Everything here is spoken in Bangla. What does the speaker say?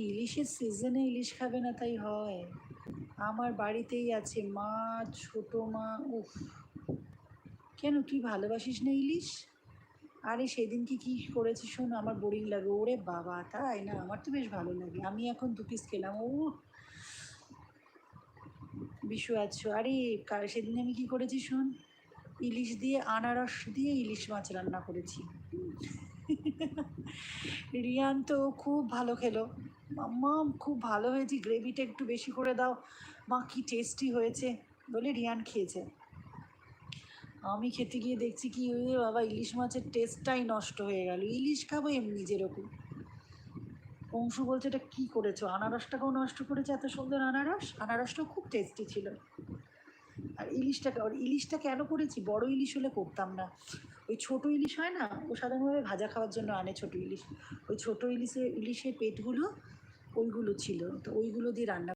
ইলিশের সিজনে ইলিশ খাবে না তাই হয়? আমার বাড়িতেই আছে মাছ, ছোট মা। উফ, কেন তুই ভালোবাসিস না ইলিশ? আরে সেদিনকে কি করেছি শোন, আমার বোরিং লাগে। ওরে বাবা, তাই না? আমার তো বেশ ভালো লাগে। আমি এখন 2 পিস খেলাম। ও বিশু আছো? আরে সেদিন আমি কি করেছি শোন, ইলিশ দিয়ে আনারস দিয়ে ইলিশ মাছ রান্না করেছি। রিয়ান তো খুব ভালো খেলো। মাম্মা খুব ভালো হয়েছে, গ্রেভিটা একটু বেশি করে দাও মা, কি টেস্টি হয়েছে বলে রিয়ান খেয়েছে। আমি খেতে গিয়ে দেখছি কি, ওই বাবা, ইলিশ মাছের টেস্টটাই নষ্ট হয়ে গেল। ইলিশ খাবো এমনি যেরকম। অংশু বলছে এটা কী করেছো, আনারসটাকেও নষ্ট করেছে, এত সুন্দর আনারস, আনারসটাও খুব টেস্টি ছিল। আর ইলিশটা কেন করেছি, বড় ইলিশ হলে করতাম না। ওই ছোট ইলিশ হয় না, ও সাধারণভাবে ভাজা খাওয়ার জন্য আনে ছোট ইলিশ। ওই ছোট ইলিশের পেটগুলো ওইগুলো ছিল, তো ওইগুলো দিয়ে রান্না